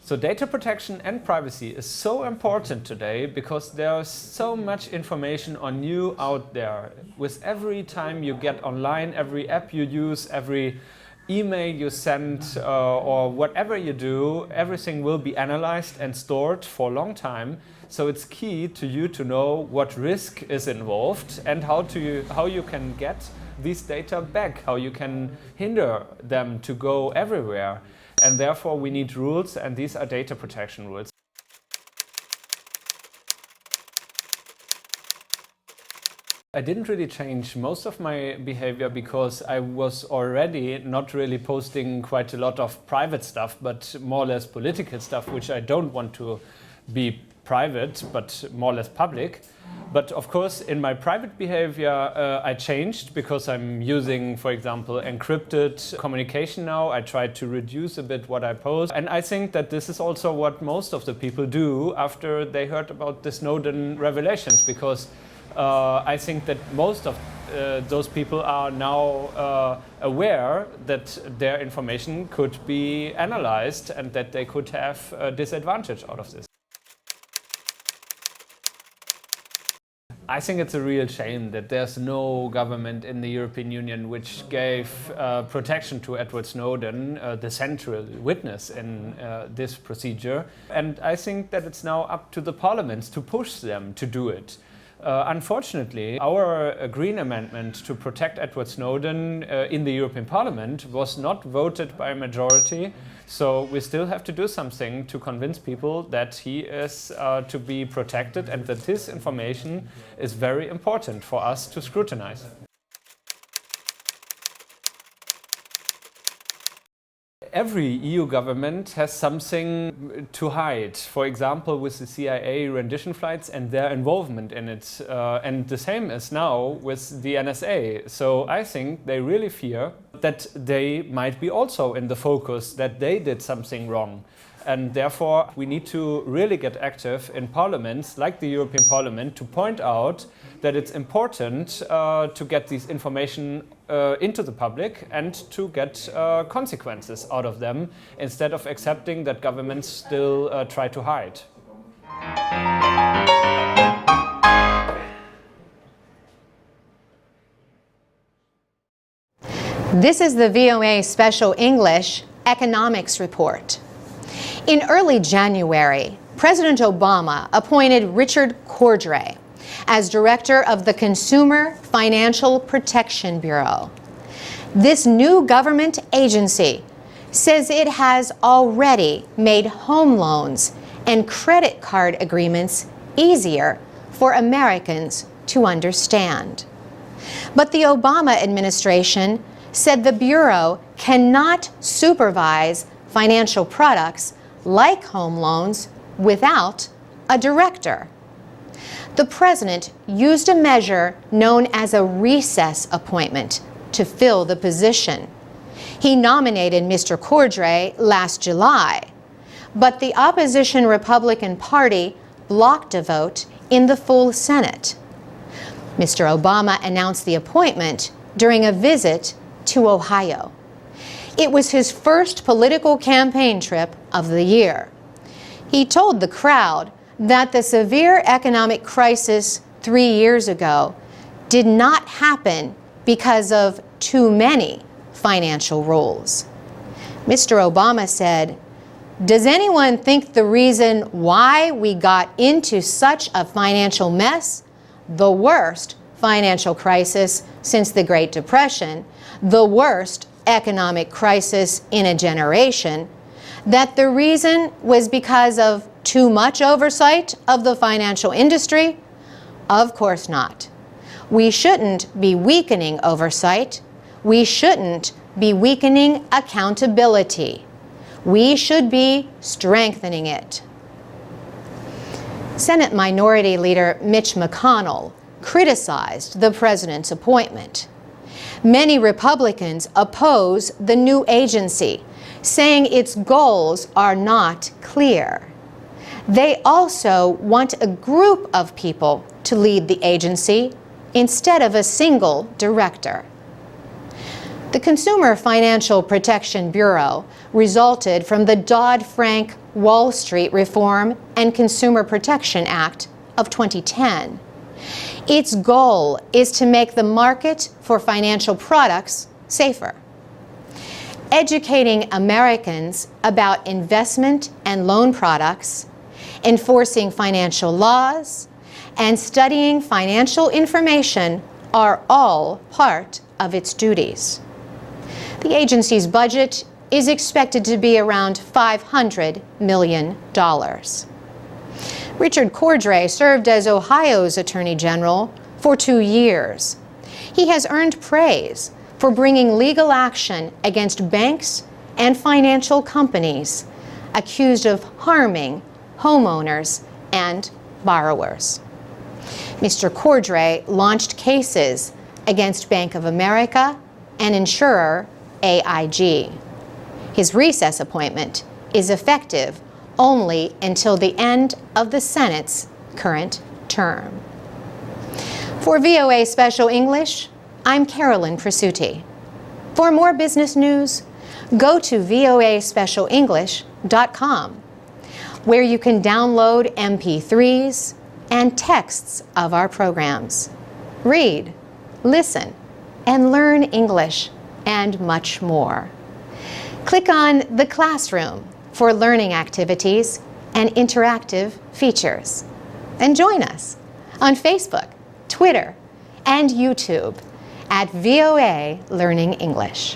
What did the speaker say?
So data protection and privacy is so important today because there's so much information on you out there. With every time you get online, every app you use, every email you send or whatever you do, everything will be analyzed and stored for a long time. So it's key to you to know what risk is involved and how you can get these data back, how you can hinder them to go everywhere. And therefore we need rules, and these are data protection rules. I didn't really change most of my behavior because I was already not really posting quite a lot of private stuff, but more or less political stuff, which I don't want to be private, but more or less public. But of course, in my private behavior, I changed because I'm using, for example, encrypted communication now. I try to reduce a bit what I post. And I think that this is also what most of the people do after they heard about the Snowden revelations, because I think that most of those people are now aware that their information could be analyzed and that they could have a disadvantage out of this. I think it's a real shame that there's no government in the European Union which gave protection to Edward Snowden, the central witness in this procedure. And I think that it's now up to the parliaments to push them to do it. Unfortunately, our Green amendment to protect Edward Snowden in the European Parliament was not voted by a majority. So we still have to do something to convince people that he is to be protected and that this information is very important for us to scrutinize. Every EU government has something to hide. For example, with the CIA rendition flights and their involvement in it. And the same as now with the NSA. So I think they really fear that they might be also in the focus, that they did something wrong. And therefore, we need to really get active in parliaments, like the European Parliament, to point out that it's important to get this information into the public and to get consequences out of them, instead of accepting that governments still try to hide. This is the VOA Special English Economics Report. In early January, President Obama appointed Richard Cordray as director of the Consumer Financial Protection Bureau. This new government agency says it has already made home loans and credit card agreements easier for Americans to understand. But the Obama administration said the Bureau cannot supervise financial products like home loans without a director. The president used a measure known as a recess appointment to fill the position. He nominated Mr. Cordray last July, but the opposition Republican Party blocked a vote in the full Senate. Mr. Obama announced the appointment during a visit to Ohio. It was his first political campaign trip of the year. He told the crowd that the severe economic crisis 3 years ago did not happen because of too many financial rules. Mr. Obama said, "Does anyone think the reason why we got into such a financial mess, the worst financial crisis since the Great Depression, the worst economic crisis in a generation, that the reason was because of too much oversight of the financial industry? Of course not. We shouldn't be weakening oversight. We shouldn't be weakening accountability. We should be strengthening it." Senate Minority Leader Mitch McConnell criticized the president's appointment. Many Republicans oppose the new agency, saying its goals are not clear. They also want a group of people to lead the agency instead of a single director. The Consumer Financial Protection Bureau resulted from the Dodd-Frank Wall Street Reform and Consumer Protection Act of 2010. Its goal is to make the market for financial products safer. Educating Americans about investment and loan products, enforcing financial laws, and studying financial information are all part of its duties. The agency's budget is expected to be around $500 million. Richard Cordray served as Ohio's Attorney General for 2 years. He has earned praise for bringing legal action against banks and financial companies accused of harming homeowners and borrowers. Mr. Cordray launched cases against Bank of America and insurer AIG. His recess appointment is effective only until the end of the Senate's current term. For VOA Special English, I'm Carolyn Presutti. For more business news, go to voaspecialenglish.com, where you can download MP3s and texts of our programs. Read, listen, and learn English, and much more. Click on the classroom for learning activities and interactive features. And join us on Facebook, Twitter, and YouTube at VOA Learning English.